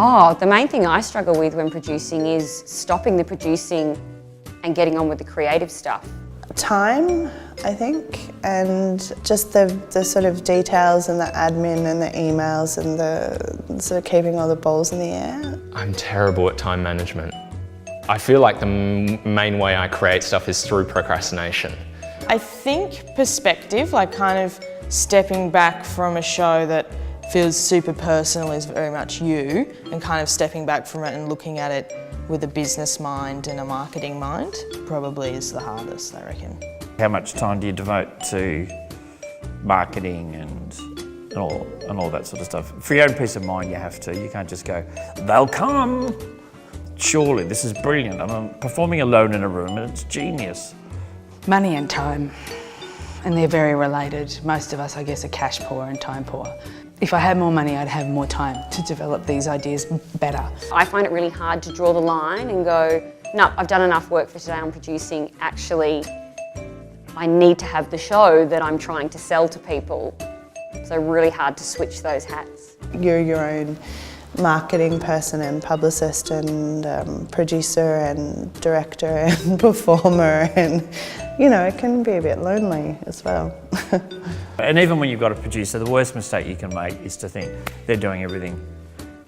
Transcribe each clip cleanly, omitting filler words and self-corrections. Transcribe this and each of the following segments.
Oh, the main thing I struggle with when producing is stopping the producing and getting on with the creative stuff. Time, I think, and just the sort of details and the admin and the emails and the sort of keeping all the balls in the air. I'm terrible at time management. I feel like the main way I create stuff is through procrastination. I think perspective, like kind of stepping back from a show that feels super personal is very much you, and kind of stepping back from it and looking at it with a business mind and a marketing mind probably is the hardest, I reckon. How much time do you devote to marketing and all that sort of stuff? For your own peace of mind, you have to. You can't just go, they'll come. Surely, this is brilliant. I'm performing alone in a room and it's genius. Money and time, and they're very related. Most of us, I guess, are cash poor and time poor. If I had more money, I'd have more time to develop these ideas better. I find it really hard to draw the line and go, no, I've done enough work for today on producing. Actually, I need to have the show that I'm trying to sell to people. So really hard to switch those hats. You're your own marketing person and publicist and producer and director and performer, and you know, it can be a bit lonely as well. And even when you've got a producer, the worst mistake you can make is to think they're doing everything.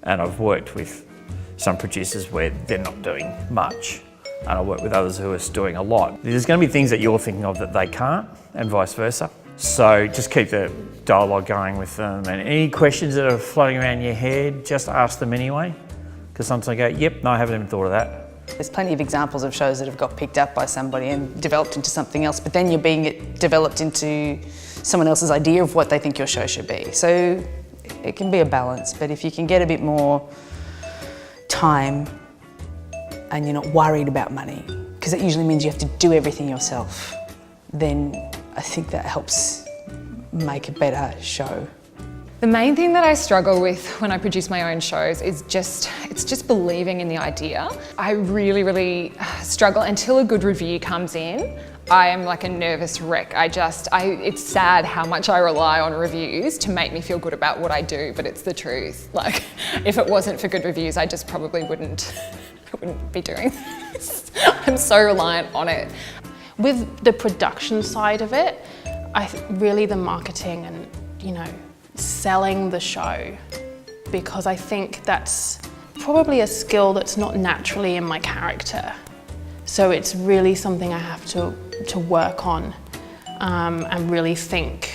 And I've worked with some producers where they're not doing much, and I work with others who are doing a lot. There's going to be things that you're thinking of that they can't, and vice versa. So just keep the dialogue going with them, and any questions that are floating around your head, just ask them anyway. Because sometimes I go, yep, no, I haven't even thought of that. There's plenty of examples of shows that have got picked up by somebody and developed into something else, but then you're being developed into someone else's idea of what they think your show should be. So it can be a balance, but if you can get a bit more time and you're not worried about money, because that usually means you have to do everything yourself, then I think that helps make a better show. The main thing that I struggle with when I produce my own shows is it's just believing in the idea. I really struggle until a good review comes in. I am like a nervous wreck. It's sad how much I rely on reviews to make me feel good about what I do, but it's the truth. Like, if it wasn't for good reviews, I just probably wouldn't be doing this. I'm so reliant on it. With the production side of it, really the marketing and, you know, selling the show, because I think that's probably a skill that's not naturally in my character. So it's really something I have to work on and really think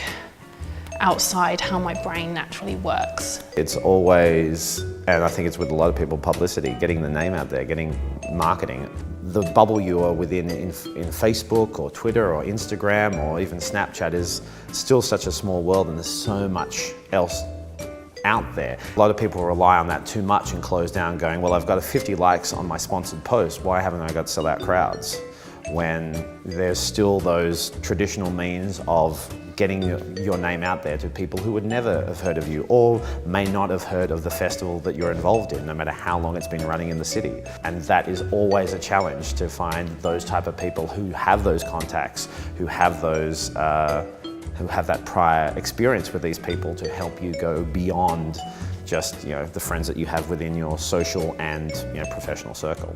outside how my brain naturally works. It's always, and I think it's with a lot of people, publicity, getting the name out there, getting marketing. The bubble you are within in Facebook or Twitter or Instagram or even Snapchat is still such a small world, and there's so much else out there. A lot of people rely on that too much and close down going, well, I've got 50 likes on my sponsored post, why haven't I got sellout crowds? When there's still those traditional means of getting your name out there to people who would never have heard of you or may not have heard of the festival that you're involved in, no matter how long it's been running in the city. And that is always a challenge, to find those type of people who have those contacts, who have those who have that prior experience with these people to help you go beyond just, you know, the friends that you have within your social and, you know, professional circle.